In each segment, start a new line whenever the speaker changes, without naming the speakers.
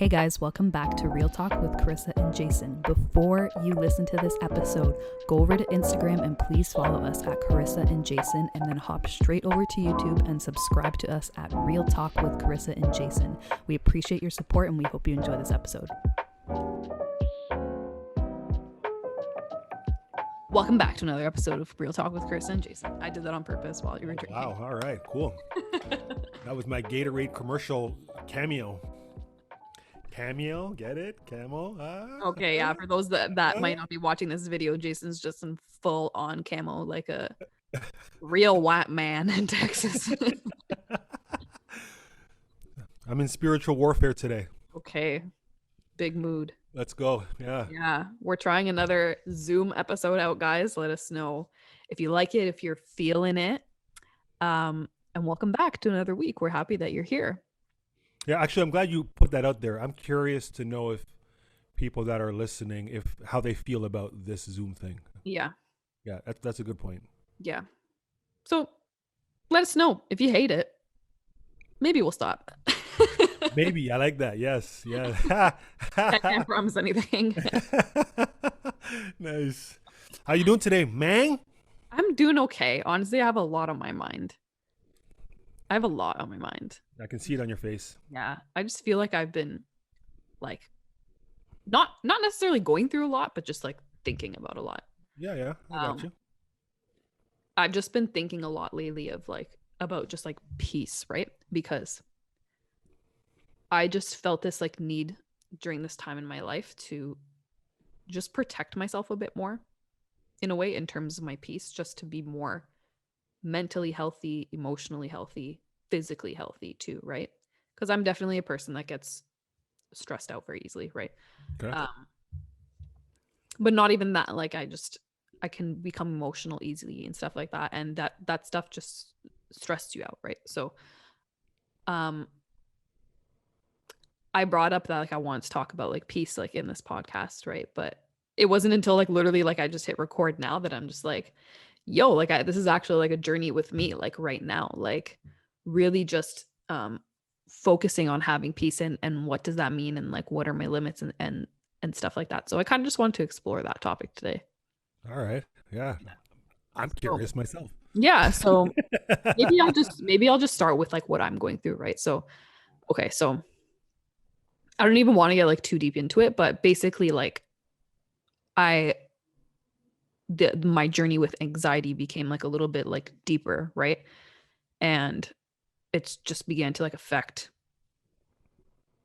Hey guys, welcome back to Real Talk with Carissa and Jason. Before you listen to this episode, go over to Instagram and please follow us at Carissa and Jason, and then hop straight over to YouTube and subscribe to us at Real Talk with Carissa and Jason. We appreciate your support and we hope you enjoy this episode. Welcome back to another episode of Real Talk with Carissa and Jason. I did that on purpose while you were drinking.
Wow, all right, cool. That was my Gatorade commercial cameo. Cameo, get it? Camo?
Okay, yeah, for those that might not be watching this video, Jason's just in full on camo, like a real white man in Texas.
I'm in spiritual warfare today.
Okay, big mood.
Let's go.
Yeah, we're trying another Zoom episode out, guys. Let us know if you like it, if you're feeling it. And welcome back to another week. We're happy that you're here.
Yeah, actually, I'm glad you put that out there. I'm curious to know if people that are listening, how they feel about this Zoom thing.
Yeah.
Yeah, that's a good point.
Yeah. So let us know if you hate it. Maybe we'll stop.
Maybe. I like that. Yes. Yeah.
I can't promise anything.
Nice. How you doing today, man?
I'm doing okay. Honestly, I have a lot on my mind. I can
see it on your face.
Yeah. I just feel like I've been like not necessarily going through a lot, but just like thinking about a lot.
Yeah. I got you.
I've just been thinking a lot lately about just like peace, right? Because I just felt this like need during this time in my life to just protect myself a bit more in a way in terms of my peace, just to be more mentally healthy, emotionally healthy, physically healthy too, right? Because I'm definitely a person that gets stressed out very easily, right?
Okay.
But not even that. Like I can become emotional easily and stuff like that, and that stuff just stressed you out, right? So I brought up that like I wanted to talk about like peace like in this podcast, right? But it wasn't until like literally like I just hit record now that I'm just like, yo, like this is actually like a journey with me, like right now, like really just focusing on having peace and what does that mean, and like what are my limits and stuff like that. So I kind of just wanted to explore that topic today.
All right. Yeah. I'm curious myself.
Yeah. So maybe I'll just start with like what I'm going through, right? So okay, so I don't even want to get like too deep into it, but basically like my journey with anxiety became like a little bit like deeper, right? And it's just began to like affect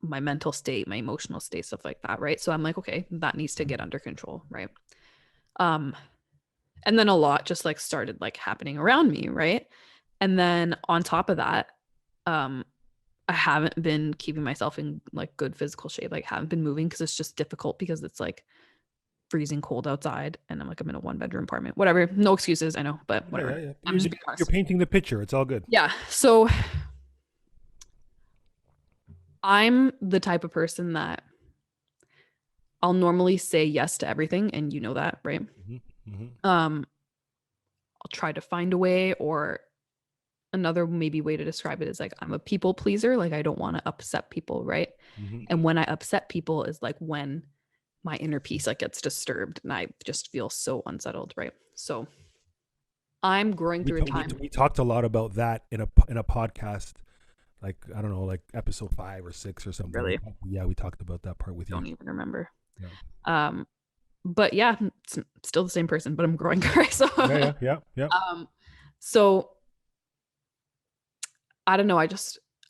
my mental state, my emotional state, stuff like that, right? So I'm like, okay, that needs to get under control, right? And then a lot just like started like happening around me, right? And then on top of that, I haven't been keeping myself in like good physical shape. Like haven't been moving because it's just difficult because it's like freezing cold outside and I'm in a 1-bedroom apartment. Whatever. No excuses, I know, but whatever.
Yeah.
I'm just being honest.
You're painting the picture. It's all good.
Yeah. So I'm the type of person that I'll normally say yes to everything, and you know that, right?
Mm-hmm.
I'll try to find a way, or another maybe way to describe it is like I'm a people pleaser. Like I don't want to upset people, right?
Mm-hmm.
And when I upset people is like when my inner peace like gets disturbed and I just feel so unsettled, right? So I'm growing through a time.
We talked a lot about that in a podcast, like I don't know, like episode 5 or 6 or something.
Really?
Yeah, we talked about that part with you.
Don't even remember.
Yeah.
But yeah, it's still the same person, but I'm growing, right? So
yeah.
So I don't know.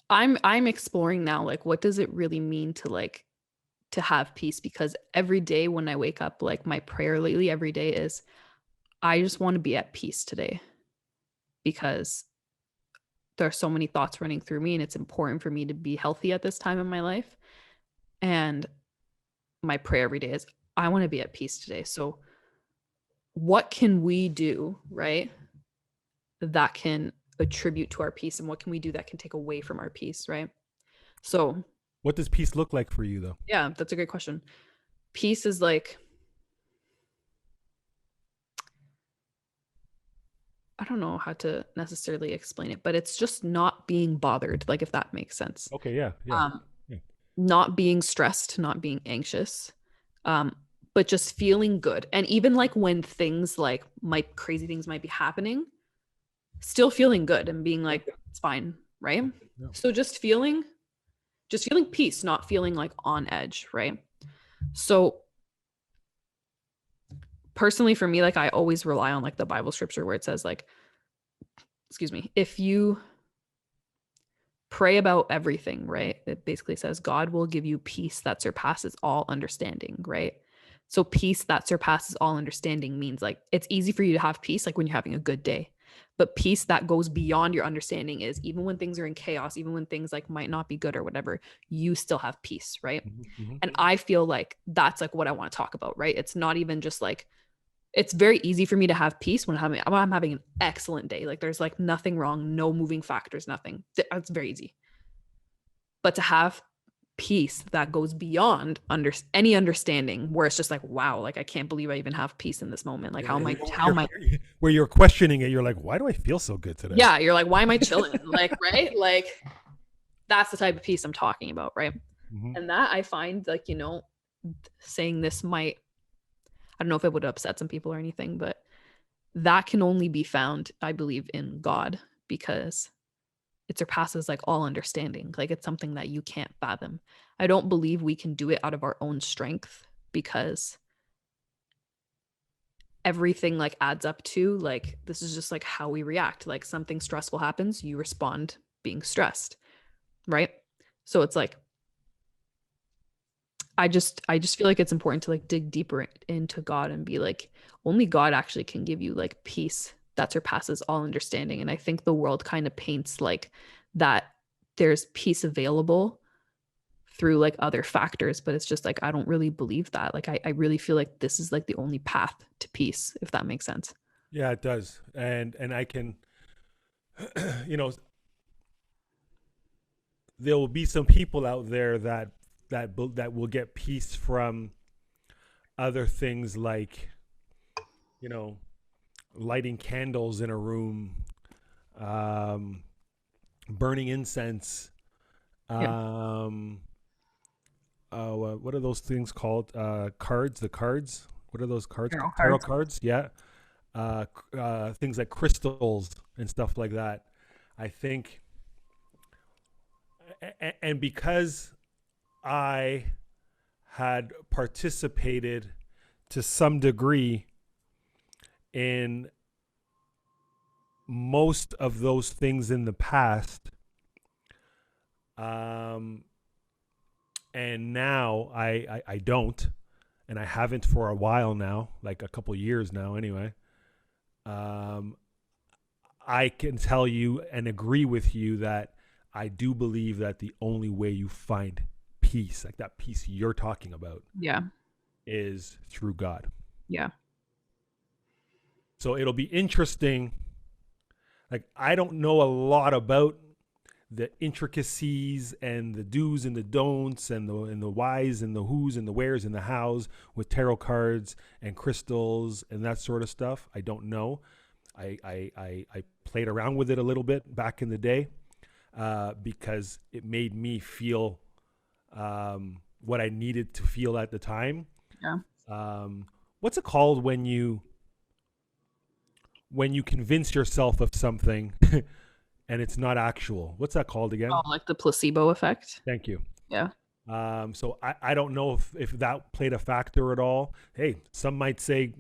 I'm exploring now, like, what does it really mean to like to have peace? Because every day when I wake up, like my prayer lately every day is, I just want to be at peace today, because there are so many thoughts running through me and it's important for me to be healthy at this time in my life. And my prayer every day is, I want to be at peace today. So what can we do, right, that can attribute to our peace, and what can we do that can take away from our peace, right? So
what does peace look like for you though?
Yeah, that's a great question. Peace is like, I don't know how to necessarily explain it, but it's just not being bothered, like if that makes sense.
Okay, yeah.
not being stressed, not being anxious, um, but just feeling good. And even like when things like might crazy things might be happening, still feeling good and being like, it's fine, right?
Yeah.
So just feeling peace, not feeling like on edge, right? So personally for me, like I always rely on like the Bible scripture where it says like, excuse me, if you pray about everything, right? It basically says God will give you peace that surpasses all understanding, right? So peace that surpasses all understanding means like it's easy for you to have peace like when you're having a good day. But peace that goes beyond your understanding is even when things are in chaos, even when things like might not be good or whatever, you still have peace, right?
Mm-hmm.
And I feel like that's like what I want to talk about, right? It's not even just like it's very easy for me to have peace when I'm having an excellent day. Like there's like nothing wrong, no moving factors, nothing. It's very easy. But to have peace that goes beyond any understanding, where it's just like, wow, like I can't believe I even have peace in this moment. Like how am I?
Where you're questioning it, you're like, why do I feel so good today?
Yeah, you're like, why am I chilling? Like, right? Like that's the type of peace I'm talking about, right?
Mm-hmm.
And that I find like, saying this might, I don't know if it would upset some people or anything, but that can only be found, I believe, in God because it surpasses like all understanding. Like it's something that you can't fathom. I don't believe we can do it out of our own strength because everything like adds up to like this is just like how we react. Like something stressful happens, you respond being stressed, right? So it's like I just feel like it's important to like dig deeper into God and be like only God actually can give you like peace that surpasses all understanding. And I think the world kind of paints like that there's peace available through like other factors, but it's just like I don't really believe that. Like I really feel like this is like the only path to peace, if that makes sense.
Yeah, it does. And I can, you know, there will be some people out there that will get peace from other things like, you know, lighting candles in a room, um, burning incense.
Yeah.
Um, what are those things called? Cards. The cards. What are those cards
Tarot
called? Tarot
cards.
cards. Yeah. Things like crystals and stuff like that. I think, and because I had participated to some degree in most of those things in the past, um, and now I don't, and I haven't for a while now, like a couple years now, anyway. Um, I can tell you and agree with you that I do believe that the only way you find peace, like that peace you're talking about,
Yeah.
is through God.
Yeah.
So it'll be interesting. Like, I don't know a lot about the intricacies and the do's and the don'ts and the whys and the who's and the where's and the how's with tarot cards and crystals and that sort of stuff. I don't know. I played around with it a little bit back in the day because it made me feel what I needed to feel at the time.
Yeah.
Um, what's it called when you convince yourself of something and it's not actual? What's that called
Oh,
again?
like the placebo effect.
Thank you.
Yeah.
So I don't know if that played a factor at all. Hey, some might say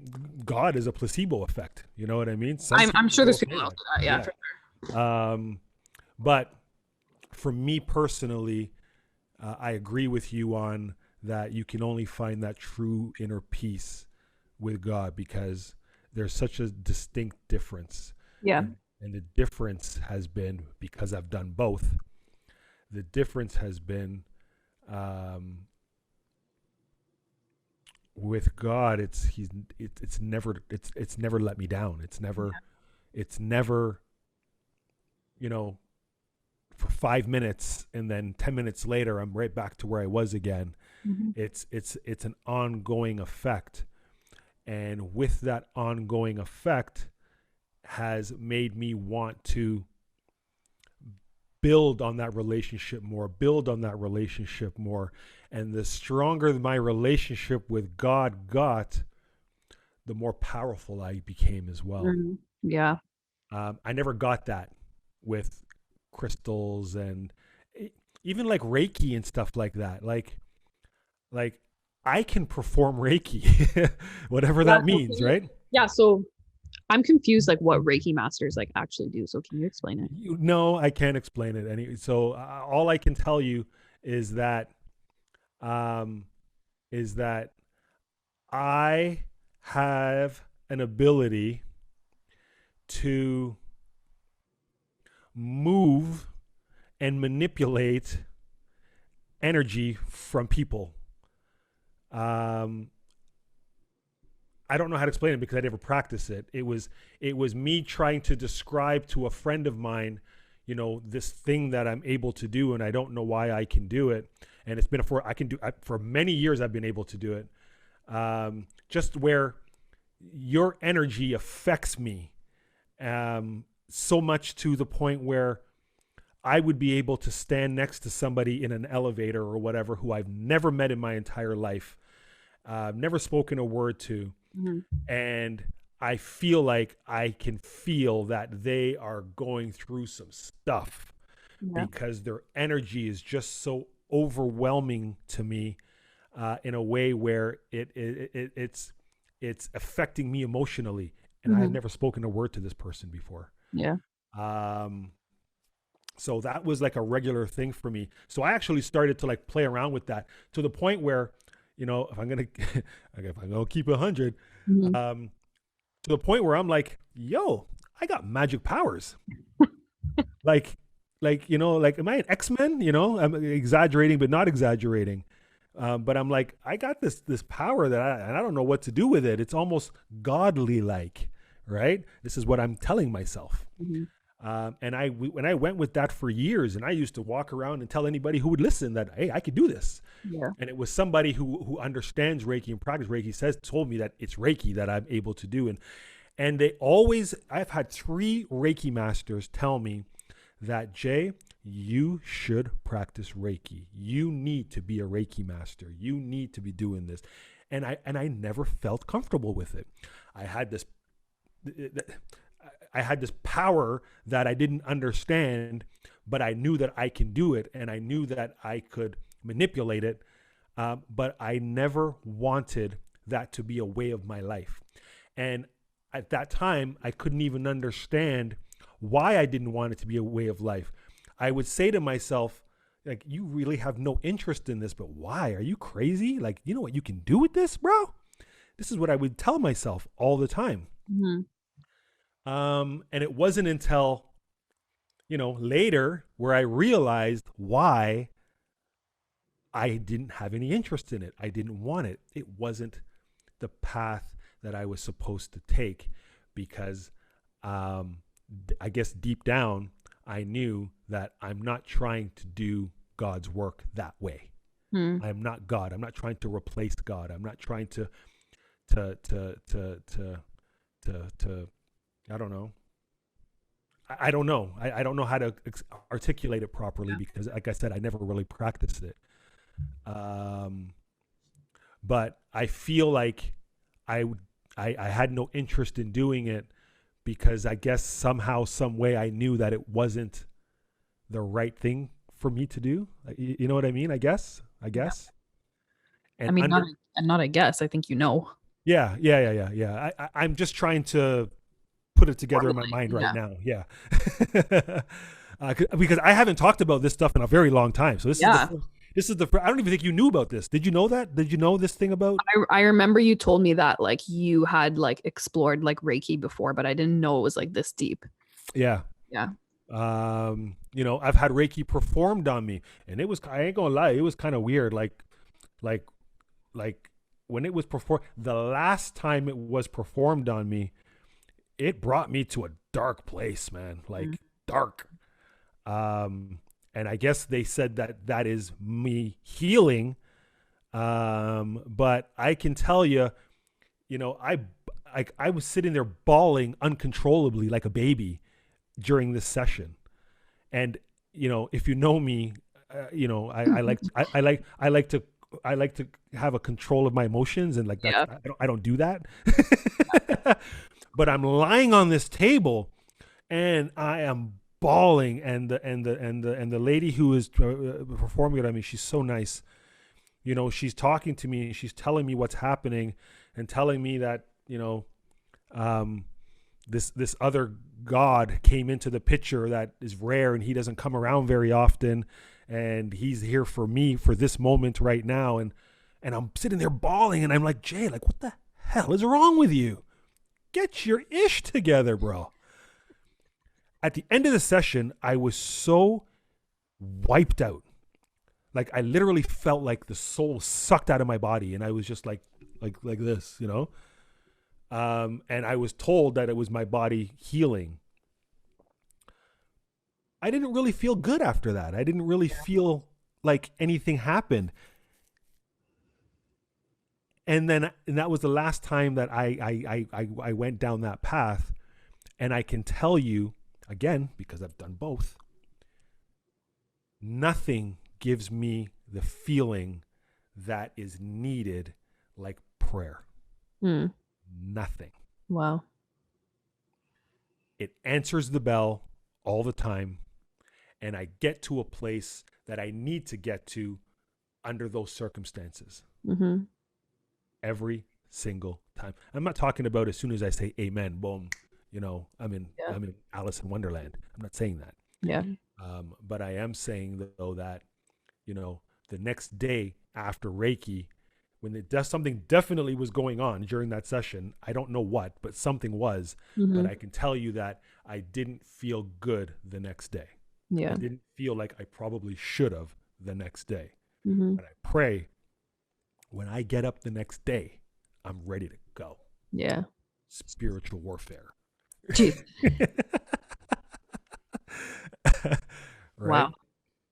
God is a placebo effect. You know what I mean? Some
I'm sure
people
there's
will
people
say
who
that.
do that. Yeah.
Yeah. Um, but for me personally, I agree with you on that. You can only find that true inner peace with God because there's such a distinct difference.
Yeah.
And the difference has been, because I've done both, the difference has been um, with God, it's never let me down. It's never you know for 5 minutes and then 10 minutes later I'm right back to where I was again.
Mhm.
It's an ongoing effect, and with that ongoing effect has made me want to build on that relationship more, build on that relationship more. And the stronger my relationship with God got, the more powerful I became as well.
Yeah.
I never got that with crystals and even like Reiki and stuff like that. Like I can perform Reiki, whatever
Yeah.
that
So can
means,
you,
right?
yeah. So I'm confused, like what Reiki masters like actually do. So can you explain it?
No, I can't explain it. So all I can tell you is that um, is that I have an ability to move and manipulate energy from people. Um, I don't know how to explain it because I never practiced it. It was me trying to describe to a friend of mine, this thing that I'm able to do, and I don't know why I can do it. And it's been for many years. I've been able to do it. Just where your energy affects me so much to the point where I would be able to stand next to somebody in an elevator or whatever who I've never met in my entire life, never spoken a word to,
Mm-hmm.
and I feel like I can feel that they are going through some stuff
Yeah.
because their energy is just so overwhelming to me in a way where it's affecting me emotionally, and I have
Mm-hmm.
never spoken a word to this person before.
Yeah.
Um, so that was like a regular thing for me. So I actually started to like play around with that to the point where, if I'm gonna if I'm gonna keep 100,
Mm-hmm.
um, to the point where I'm like, yo, I got magic powers. like, like, am I an X-Men? I'm exaggerating, but not exaggerating. But I'm like, I got this power that and I don't know what to do with it. It's almost godly like, right? This is what I'm telling myself.
Mm-hmm.
When I went with that for years, and I used to walk around and tell anybody who would listen that, hey, I could do this.
Yeah.
And it was somebody who understands Reiki and practice Reiki told me that it's Reiki that I'm able to do. And I've had 3 Reiki masters tell me that, Jay, you should practice Reiki. You need to be a Reiki master. You need to be doing this. And I never felt comfortable with it. I had this power that I didn't understand, but I knew that I can do it, and I knew that I could manipulate it. But I never wanted that to be a way of my life. And at that time, I couldn't even understand why I didn't want it to be a way of life. I would say to myself, like, you really have no interest in this, but why? Are you crazy? Like, you know what you can do with this, bro? This is what I would tell myself all the time.
Mm-hmm.
And it wasn't until, later where I realized why I didn't have any interest in it. I didn't want it. It wasn't the path that I was supposed to take because I guess deep down, I knew that I'm not trying to do God's work that way.
Mm-hmm.
I'm not God. I'm not trying to replace God. I'm not trying to I don't know. I don't know. I don't know how to articulate it properly because, like I said, I never really practiced it. But I feel like I had no interest in doing it because I guess somehow, some way, I knew that it wasn't the right thing for me to do. You know what I mean? I guess.
Yeah.
And
I mean, not I guess. I think you know.
yeah. I'm just trying to put it together in my mind right
Yeah.
now. Yeah. Because I haven't talked about this stuff in a very long time. So this is the I don't even think you knew about this. Did you know that? Did you know this thing about?
I remember you told me that like you had like explored like Reiki before, but I didn't know it was like this deep.
Yeah.
Yeah.
I've had Reiki performed on me, and I ain't gonna lie, it was kind of weird. Like when it was performed, the last time it was performed on me, it brought me to a dark place, man. Like dark. And I guess they said that is me healing. But I can tell you, I was sitting there bawling uncontrollably like a baby during this session. And, if you know me, I like to have a control of my emotions, and like that's
Yeah.
I don't do that. But I'm lying on this table and I am bawling, and the lady who is performing it on me, she's so nice. She's talking to me, she's telling me what's happening, and telling me that um, this other god came into the picture that is rare, and he doesn't come around very often, and he's here for me for this moment right now. And I'm sitting there bawling, and I'm like, Jay, like, what the hell is wrong with you? Get your ish together, bro. At the end of the session, I was so wiped out. Like, I literally felt like the soul sucked out of my body, and I was just like this. And I was told that it was my body healing. I didn't really feel good after that. I didn't really feel like anything happened. And that was the last time that I went down that path. And I can tell you again, because I've done both, nothing gives me the feeling that is needed like prayer.
Mm.
Nothing.
Wow.
It answers the bell all the time, and I get to a place that I need to get to under those circumstances.
Mm-hmm.
Every single time. I'm not talking about as soon as I say amen, boom, I'm in Alice in Wonderland. I'm not saying that.
Yeah.
But I am saying though that, the next day after Reiki, when something definitely was going on during that session, I don't know what, but something was,
Mm-hmm.
but I can tell you that I didn't feel good the next day.
Yeah.
I didn't feel like I probably should have the next day.
Mm-hmm.
But I pray when I get up the next day, I'm ready to go.
Yeah.
Spiritual warfare.
Jeez.
Right?
Wow.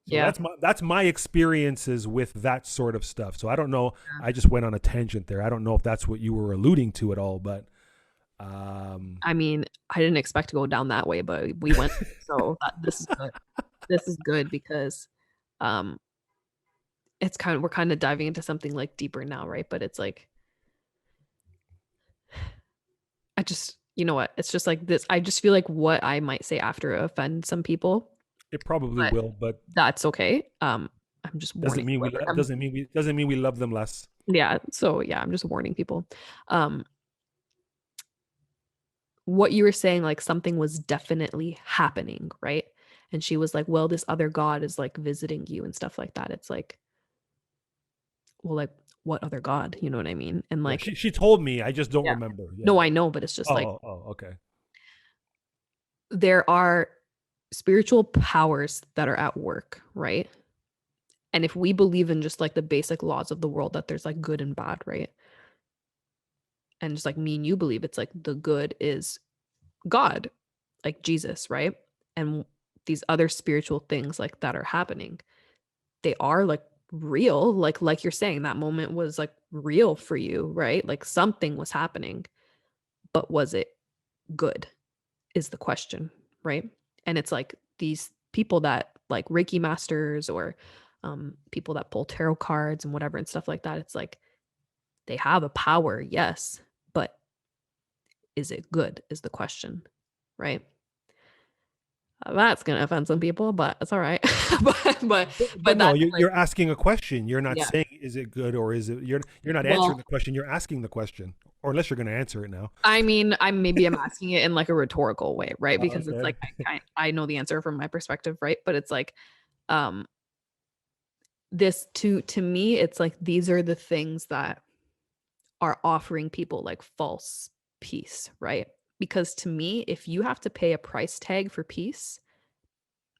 So
Yeah.
that's my experiences with that sort of stuff. So I don't know. I just went on a tangent there. I don't know if that's what you were alluding to at all, but
I mean, I didn't expect to go down that way, but we went. So this is good. This is good because um we're kind of diving into something like deeper now, right? But it's like I just, you know what? It's just like this. I just feel like what I might say after offend some people,
it probably
but
will. But
that's okay. I'm just
doesn't
warning.
mean
I'm,
doesn't mean we love them less.
yeah. So yeah, I'm just warning people. Um, what you were saying, like something was definitely happening, right? And she was like, well, this other god is like visiting you and stuff like that. It's like, well, like what other god? You know what I mean? And
Yeah,
like,
she told me. I just don't
yeah,
remember. Yeah.
no, I know, but it's just like
Okay.
there are spiritual powers that are at work, right? And if we believe in just like the basic laws of the world that there's like good and bad, right? And just like me and you believe it's like the good is God, like Jesus, right? And these other spiritual things like that are happening, they are like real, like you're saying that moment was like real for you, right? Like something was happening, but was it good is the question, right? And it's like these people that like Reiki masters or people that pull tarot cards and whatever and stuff like that, it's like they have a power, yes, but is it good is the question, right? That's gonna offend some people, but it's all right. but but
But
but
no,
that's like
you're asking a question. You're not
yeah.
saying is it good or is it. You're not answering
Well,
the question. You're asking the question, or unless you're going to answer it now.
I mean, I'm asking it in like a rhetorical way, right? Because it's
Okay.
like I know the answer from my perspective, right? But it's like um this to me, it's like these are the things that are offering people like false peace, right? Because to me, if you have to pay a price tag for peace,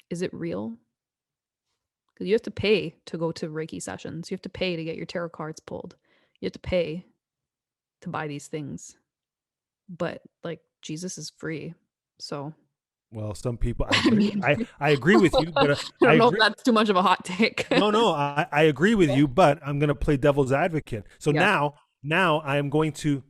is it real? Because you have to pay to go to Reiki sessions. You have to pay to get your tarot cards pulled. You have to pay to buy these things. But like Jesus is free. So
Well, some people,
I mean,
I agree with you, but
I
I
don't know if
agree.
that's too much of a hot take.
No, I agree with you, but I'm going to play devil's advocate. So
Yeah.
now I am going to,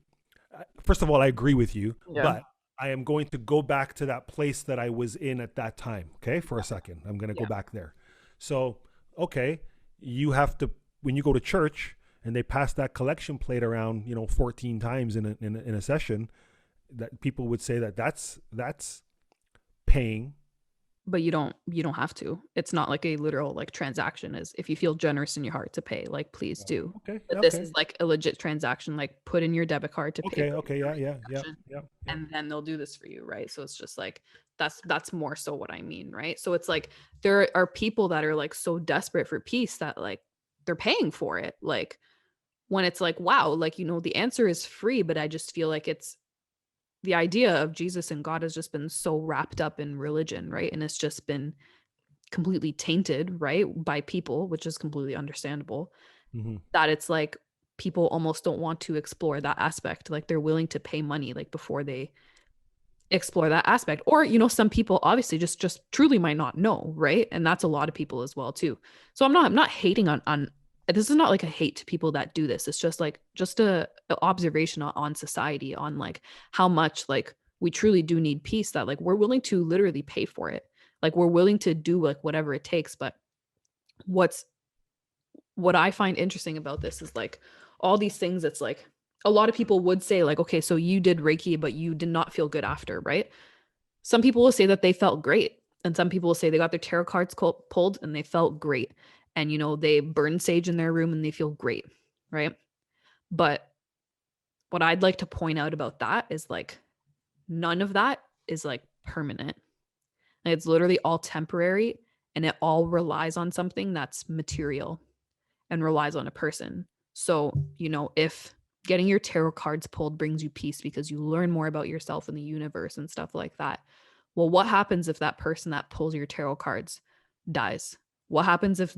first of all, I agree with you,
Yeah.
I am going to go back to that place that I was in at that time. Okay, for a second, I'm going to go
Yeah.
back there. So, okay, you have to, when you go to church and they pass that collection plate around, 14 times in a session, that people would say that that's paying.
But you don't have to. It's not like a literal like transaction. Is if you feel generous in your heart to pay, like please do.
Okay,
But this
okay,
is like a legit transaction. Like put in your debit card to pay
okay,
for
okay,
your
yeah, yeah, yeah,
transaction,
yeah, yeah.
and then they'll do this for you, right? So it's just like that's more so what I mean, right? So it's like there are people that are like so desperate for peace that like they're paying for it. Like when it's like, wow, like the answer is free, but I just feel like it's the idea of Jesus and God has just been so wrapped up in religion, right? And it's just been completely tainted, right, by people, which is completely understandable,
Mm-hmm.
that it's like people almost don't want to explore that aspect. Like they're willing to pay money like before they explore that aspect. Or, some people obviously just truly might not know, right? And that's a lot of people as well too. So I'm not hating on this is not like a hate to people that do this. It's just like just a observation on society on like how much like we truly do need peace that like we're willing to literally pay for it. Like we're willing to do like whatever it takes, but what's what I find interesting about this is like all these things. It's like a lot of people would say like, okay, so you did Reiki, but you did not feel good after, right? Some people will say that they felt great, and some people will say they got their tarot cards pulled and they felt great, and they burn sage in their room and they feel great, right? But what I'd like to point out about that is like none of that is like permanent. It's literally all temporary, and it all relies on something that's material and relies on a person. So, if getting your tarot cards pulled brings you peace because you learn more about yourself and the universe and stuff like that. Well, what happens if that person that pulls your tarot cards dies? What happens if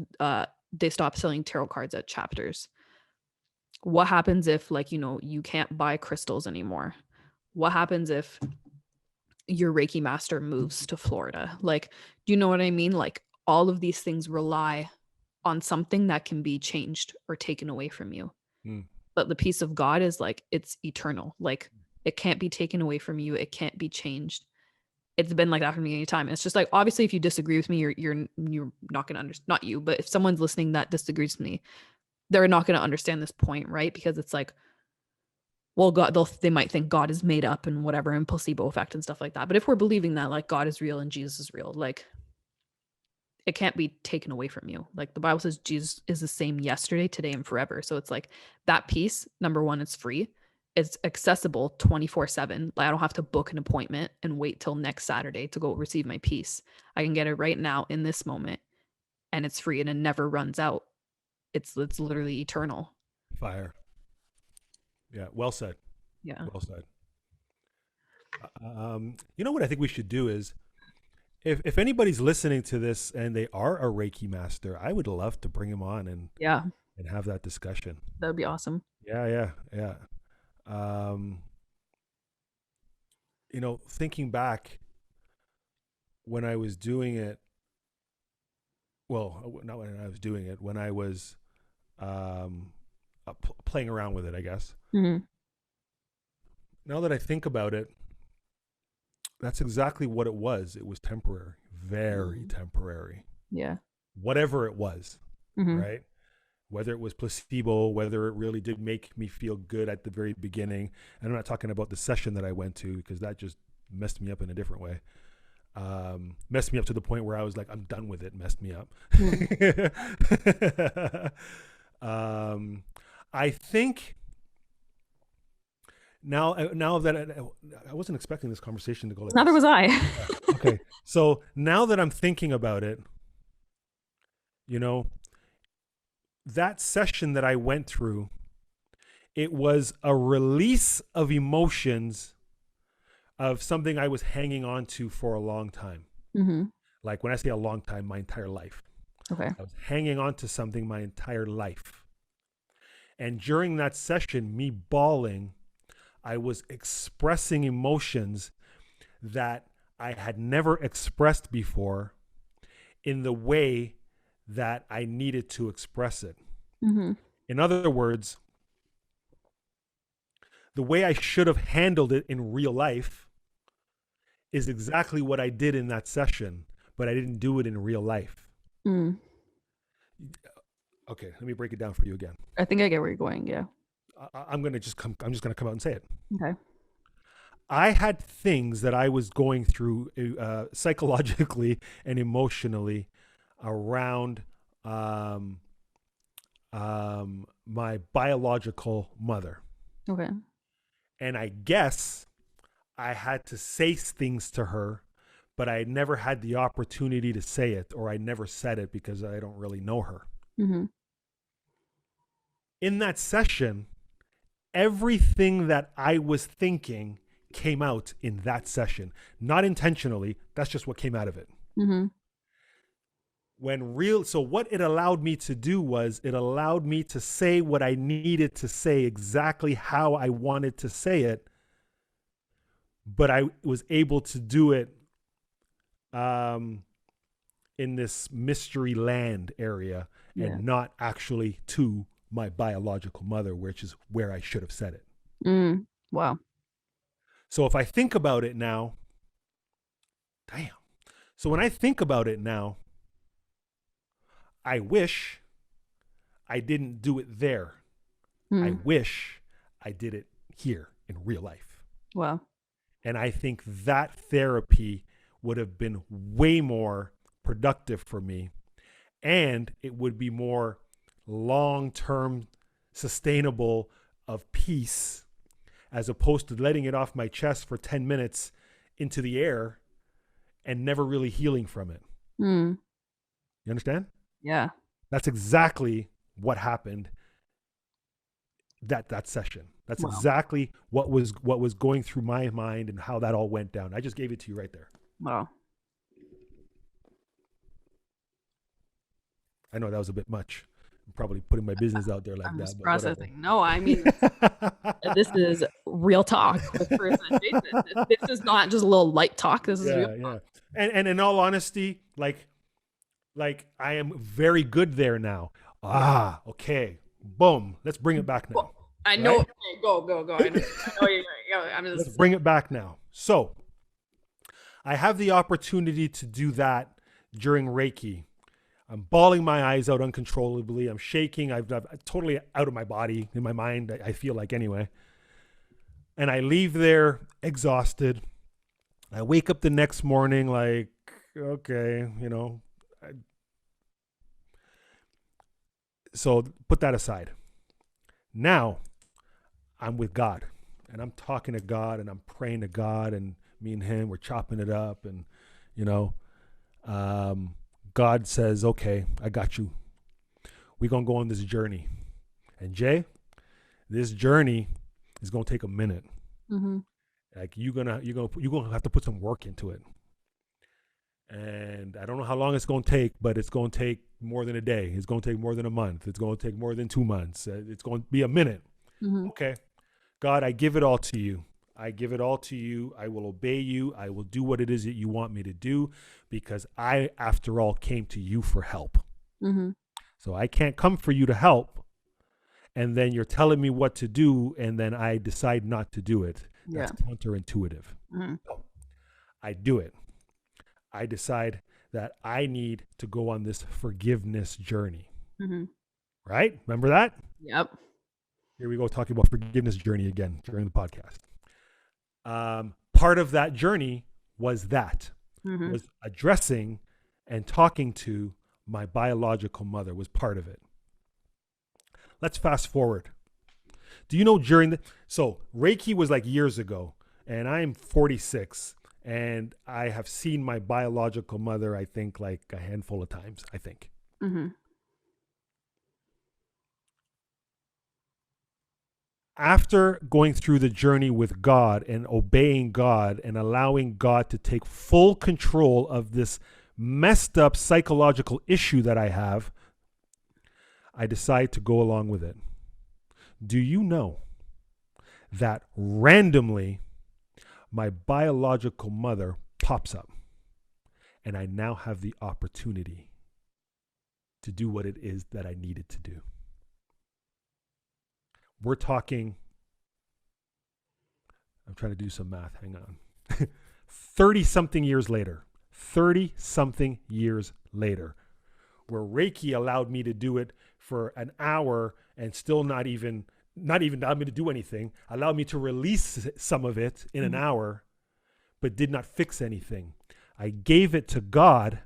they stop selling tarot cards at chapters? What happens if, like, you can't buy crystals anymore? What happens if your Reiki master moves to Florida? Like, do you know what I mean? Like, all of these things rely on something that can be changed or taken away from you.
Mm.
But the peace of God is like it's eternal. Like it can't be taken away from you. It can't be changed. It's been like that for me anytime. It's just like obviously if you disagree with me, you're not gonna understand. Not you, but if someone's listening that disagrees with me, they're not gonna understand this point, right? Because it's like, well, God, they might think God is made up and whatever, and placebo effect and stuff like that. But if we're believing that like God is real and Jesus is real, like it can't be taken away from you. Like the Bible says Jesus is the same yesterday, today, and forever. So it's like that piece, number one, it's free. It's accessible 24/7. Like I don't have to book an appointment and wait till next Saturday to go receive my piece. I can get it right now in this moment, and it's free and it never runs out. It's literally eternal.
Fire. Yeah, well said.
Yeah.
Well said. You know what I think we should do is if anybody's listening to this and they are a Reiki master, I would love to bring him on
Yeah.
and have that discussion.
That would be awesome.
Yeah, yeah, yeah. Um, thinking back when I was doing it, well, not when I was doing it, when I was um, playing around with it, I guess.
Mm-hmm.
Now that I think about it, that's exactly what it was. It was temporary, very temporary.
Yeah.
Whatever it was,
Mm-hmm.
right? Whether it was placebo, whether it really did make me feel good at the very beginning. And I'm not talking about the session that I went to because that just messed me up in a different way. Messed me up to the point where I was like, I'm done with it. Messed me up. I think now that I wasn't expecting this conversation to go like
Neither
this.
was I.
Okay, so now that I'm thinking about it, you know, that session that I went through, it was a release of emotions of something I was hanging on to for a long time.
Mm-hmm.
Like when I say a long time, my entire life.
Okay.
I was hanging on to something my entire life. And during that session, me bawling, I was expressing emotions that I had never expressed before in the way that I needed to express it.
Mm-hmm.
In other words, the way I should have handled it in real life is exactly what I did in that session, but I didn't do it in real life.
Mm.
Okay, let me break it down for you again.
I think I get where you're going. Yeah.
I'm just gonna come out and say it.
Okay.
I had things that I was going through psychologically and emotionally around um, my biological mother.
Okay.
And I guess I had to say things to her, but I never had the opportunity to say it, or I never said it because I don't really know her.
Mm-hmm.
In that session, everything that I was thinking came out in that session, not intentionally. That's just what came out of it.
Mm-hmm.
So what it allowed me to do was it allowed me to say what I needed to say exactly how I wanted to say it, but I was able to do it um, in this mystery land area
Yeah.
and not actually to my biological mother, which is where I should have said it.
Mm. Wow.
So if I think about it now, damn. So when I think about it now, I wish I didn't do it there. I
Mm.
wish I did it here in real life.
Wow.
And I think that therapy would have been way more productive for me. And it would be more long term sustainable of peace, as opposed to letting it off my chest for 10 minutes into the air and never really healing from it.
Mm.
You understand?
Yeah.
That's exactly what happened that session. That's
Wow.
exactly what was going through my mind and how that all went down. I just gave it to you right there.
Wow.
I know that was a bit much. I'm probably putting my business out there like
I'm
that,
just
but whatever.
processing. No, I mean, this is real talk with Carissa and Jason. This is not just a little light talk. This is real
Yeah,
talk.
yeah. And in all honesty, like I am very good there now. Ah, okay. Boom. Let's bring it back now.
Well, I know.
Right?
Okay, go. I know you're right. I'm
Let's
just.
bring it back now. So I have the opportunity to do that during Reiki. I'm bawling my eyes out uncontrollably. I'm shaking. I'm totally out of my body, in my mind, I feel like anyway. And I leave there exhausted. I wake up the next morning like, okay, you know. So put that aside. Now I'm with God and I'm talking to God and I'm praying to God, and me and him, we're chopping it up. And, you know, God says, okay, I got you. We're going to go on this journey. And Jay, this journey is going to take a minute.
Mm-hmm.
Like you're gonna have to put some work into it. And I don't know how long it's going to take, but it's going to take more than a day. It's going to take more than a month. It's going to take more than 2 months. It's going to be a minute.
Mm-hmm.
Okay. God, I give it all to you. I give it all to you. I will obey you. I will do what it is that you want me to do, because I, after all, came to you for help.
Mm-hmm.
So I can't come for you to help, and then you're telling me what to do, and then I decide not to do it.
Yeah.
That's counterintuitive.
Mm-hmm.
So I do it. I decide that I need to go on this forgiveness journey.
Mm-hmm.
Right? Remember that?
Yep.
Here we go, talking about forgiveness journey again during the podcast. Part of that journey was
Mm-hmm.
was addressing and talking to my biological mother, was part of it. Let's fast forward. Do you know so Reiki was like years ago, and I'm 46, and I have seen my biological mother, I think, like a handful of times, I think.
Mm-hmm.
After going through the journey with God and obeying God and allowing God to take full control of this messed up psychological issue that I have, I decide to go along with it. Do you know that randomly my biological mother pops up, and I now have the opportunity to do what it is that I needed to do? We're talking, I'm trying to do some math, hang on. 30 something years later, 30 something years later, where Reiki allowed me to do it for an hour and still not even allowed me to do anything, allowed me to release some of it in an hour, but did not fix anything. I gave it to God,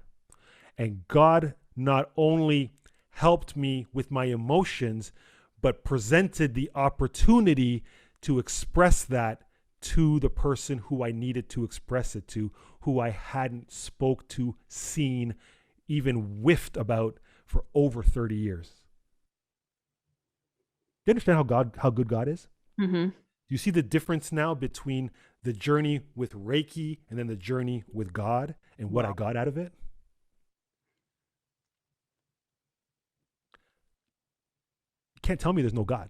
and God not only helped me with my emotions, but presented the opportunity to express that to the person who I needed to express it to, who I hadn't spoke to, seen, even whiffed about for over 30 years. Do you understand how good God is?
Mm-hmm.
Do you see the difference now between the journey with Reiki and then the journey with God and what I got out of it? You can't tell me there's no God.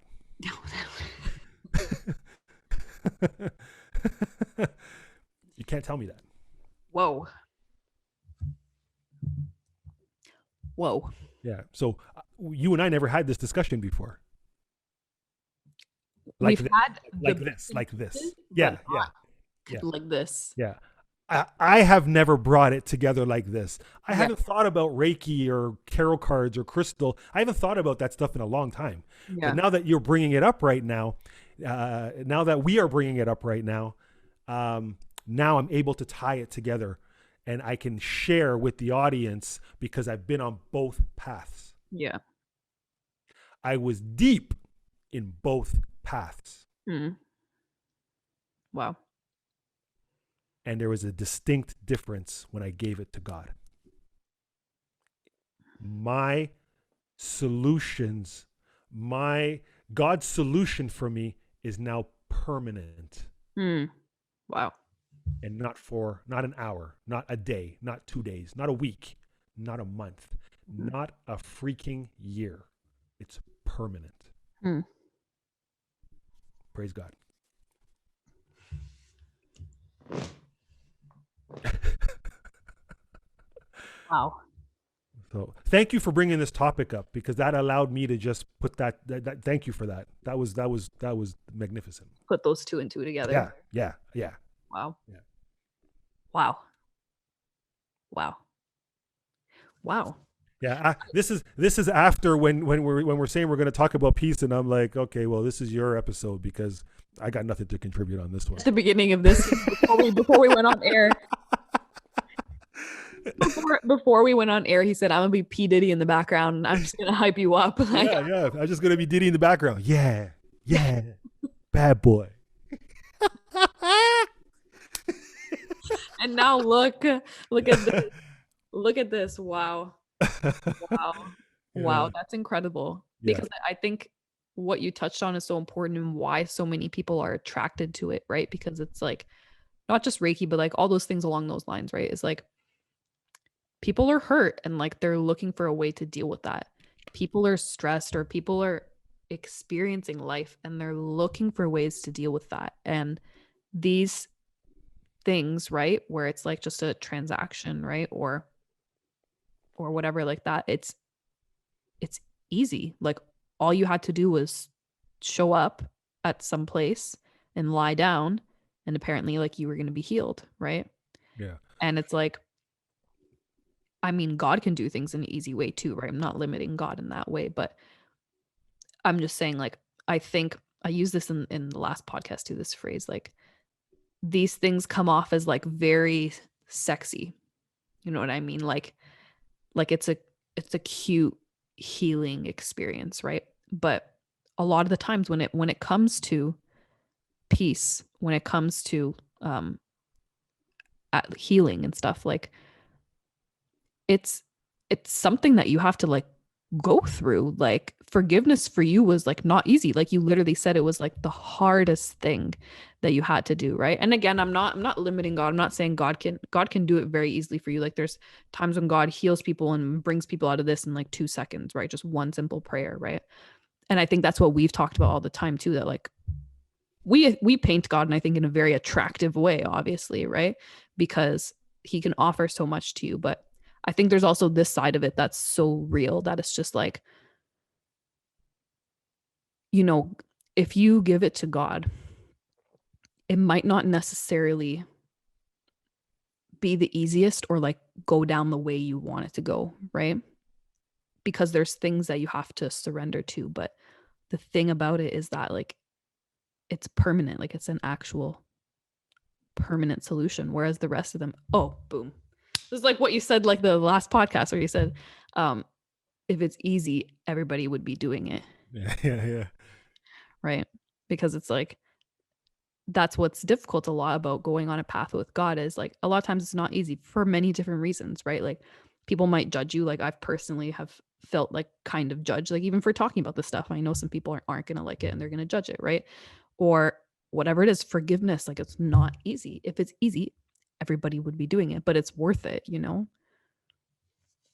You can't tell me that.
Whoa. Whoa.
Yeah. So you and I never had this discussion before.
We've had
Like this. Yeah.
like this.
Yeah. I have never brought it together like this. I haven't thought about Reiki or tarot cards or crystal. I haven't thought about that stuff in a long time.
Yeah.
But now that you're bringing it up right now, now that we are bringing it up right now, now I'm able to tie it together, and I can share with the audience because I've been on both paths.
Yeah.
I was deep in both paths.
Mm. Wow.
And there was a distinct difference when I gave it to God. My solutions, God's solution for me is now permanent.
Mm. Wow.
And not an hour, not a day, not 2 days, not a week, not a month, not a freaking year. It's permanent.
Mm.
Praise God.
Wow.
So thank you for bringing this topic up, because that allowed me to just put that thank you for that. That was magnificent.
Put those two and two together.
Yeah.
Wow.
Yeah.
Wow. Wow. Wow.
Yeah, this is after when we're saying we're going to talk about peace, and I'm like, okay, well, this is your episode because I got nothing to contribute on this one.
At the beginning of this, before we went on air, before we went on air, he said, "I'm gonna be P Diddy in the background, and I'm just gonna hype you up."
Yeah. I'm just gonna be Diddy in the background. Yeah, bad boy.
And now look at this. Look at this. Wow. Wow, that's incredible. Because I think what you touched on is so important, and why so many people are attracted to it, right? Because it's like not just Reiki, but like all those things along those lines, right? It's like people are hurt, and like they're looking for a way to deal with that. People are stressed, or people are experiencing life, and they're looking for ways to deal with that. And these things, right, where it's like just a transaction, right, or whatever like that, it's easy. Like all you had to do was show up at some place and lie down, and apparently like you were going to be healed, right?
Yeah.
And it's like, I mean, God can do things in an easy way too, right? I'm not limiting God in that way, but I'm just saying, like, I think I used this in the last podcast too, this phrase, like these things come off as like very sexy. You know what I mean? Like it's a cute healing experience, right? But a lot of the times when it comes to peace, when it comes to at healing and stuff, like it's something that you have to like go through. Like forgiveness for you was like not easy. Like you literally said, it was like the hardest thing that you had to do, right? And again, I'm not limiting God. I'm not saying God can do it very easily for you. Like there's times when God heals people and brings people out of this in like 2 seconds, right? Just one simple prayer, right? And I think that's what we've talked about all the time too, that like we paint God, and I think in a very attractive way, obviously, right? Because he can offer so much to you. But I think there's also this side of it that's so real, that it's just like, you know, if you give it to God, it might not necessarily be the easiest or like go down the way you want it to go, right? Because there's things that you have to surrender to. But the thing about it is that like it's permanent, like it's an actual permanent solution. Whereas the rest of them, oh, boom. This is like what you said, like the last podcast where you said, if it's easy, everybody would be doing it.
Yeah.
Right. Because it's like, that's what's difficult a lot about going on a path with God is like a lot of times it's not easy for many different reasons, right? Like people might judge you. Like I've personally have felt like kind of judged, like even for talking about this stuff. I know some people aren't going to like it and they're going to judge it, right? Or whatever it is, forgiveness, like it's not easy. If it's easy, everybody would be doing it, but it's worth it, you know?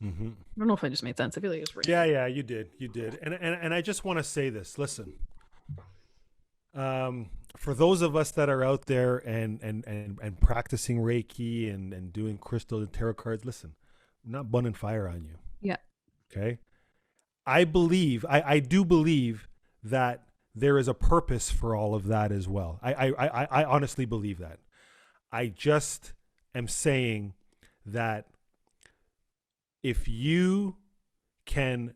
Mm-hmm.
I don't know if I just made sense. I feel like it's
Yeah, you did. And I just want to say this. Listen, for those of us that are out there and practicing Reiki and doing crystal and tarot cards, listen, I'm not burning fire on you.
Yeah.
Okay. I do believe that there is a purpose for all of that as well. I honestly believe that. I just am saying that if you can,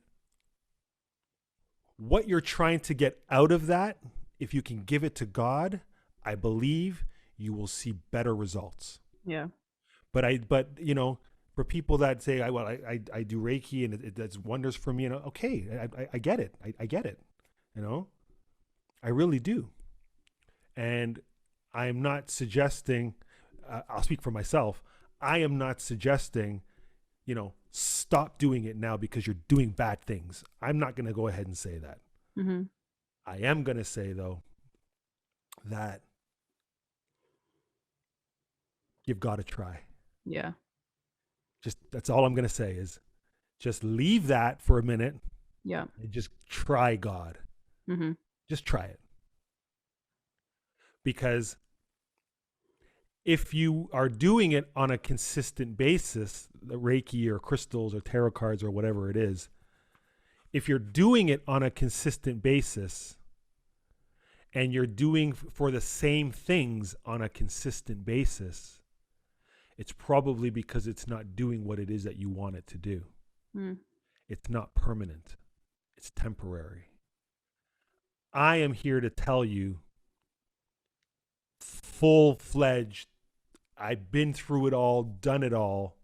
what you're trying to get out of that, if you can give it to God, I believe you will see better results.
Yeah.
But you know, for people that say, I do Reiki and it does wonders for me, and okay, I get it. I get it. You know, I really do. And I'm not suggesting, I'll speak for myself. I am not suggesting, you know, stop doing it now because you're doing bad things. I'm not going to go ahead and say that.
Mm-hmm.
I am going to say, though, that you've got to try.
Yeah.
Just that's all I'm going to say is just leave that for a minute.
Yeah.
And just try God.
Mm-hmm.
Just try it. Because if you are doing it on a consistent basis, the Reiki or crystals or tarot cards or whatever it is, if you're doing it on a consistent basis and you're doing for the same things on a consistent basis, it's probably because it's not doing what it is that you want it to do.
Mm.
It's not permanent. It's temporary. I am here to tell you, full-fledged, I've been through it all, done it all.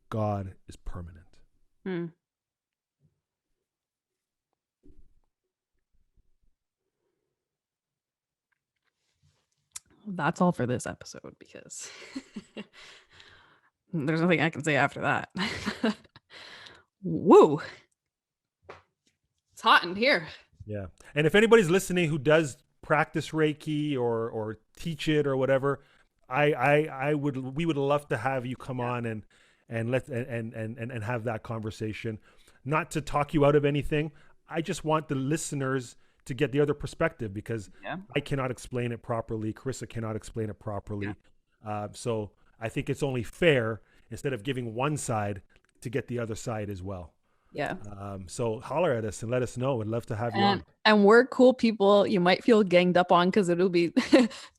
God is permanent.
Mm. That's all for this episode because there's nothing I can say after that. Woo. It's hot in here.
Yeah. And if anybody's listening who does practice Reiki or teach it or whatever, we would love to have you come on and have that conversation. Not to talk you out of anything. I just want the listeners to get the other perspective because I cannot explain it properly. Carissa cannot explain it properly. Yeah. So I think it's only fair, instead of giving one side, to get the other side as well.
Yeah.
So holler at us and let us know. We'd love to have you on.
And we're cool people. You might feel ganged up on because it'll be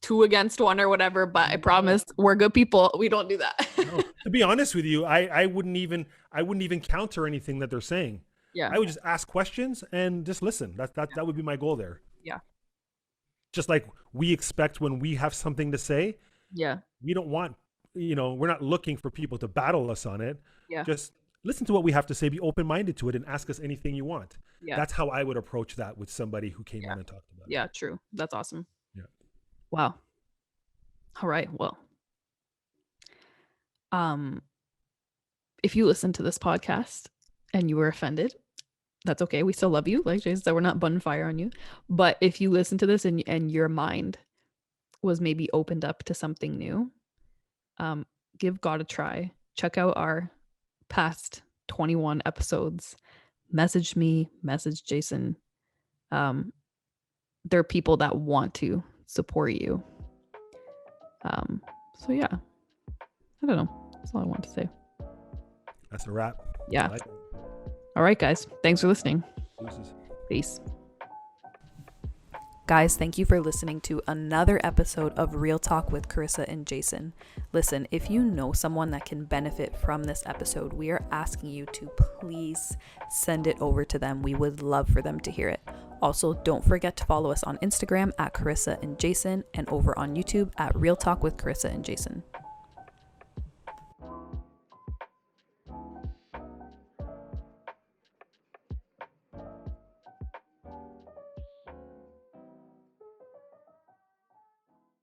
2 against 1 or whatever, but I promise we're good people. We don't do that.
No, to be honest with you, I wouldn't even counter anything that they're saying.
Yeah.
I would just ask questions and just listen. That would be my goal there.
Yeah.
Just like we expect when we have something to say.
Yeah.
We don't want, we're not looking for people to battle us on it.
Yeah.
Just listen to what we have to say, be open-minded to it, and ask us anything you want.
Yeah.
That's how I would approach that with somebody who came on and talked about it.
Yeah, true. That's awesome.
Yeah.
Wow. All right. Well, if you listen to this podcast and you were offended, that's okay. We still love you. Like Jason said, we're not bun fire on you. But if you listen to this and your mind was maybe opened up to something new, give God a try. Check out our past 21 episodes. Message me, message Jason. There are people that want to support you. So yeah, I don't know. That's all I want to say.
That's a wrap.
Yeah. All right, guys. Thanks for listening.
Deuces.
Peace. Guys, thank you for listening to another episode of Real Talk with Carissa and Jason. Listen, if you know someone that can benefit from this episode, we are asking you to please send it over to them. We would love for them to hear it. Also, don't forget to follow us on Instagram at Carissa and Jason and over on YouTube at Real Talk with Carissa and Jason.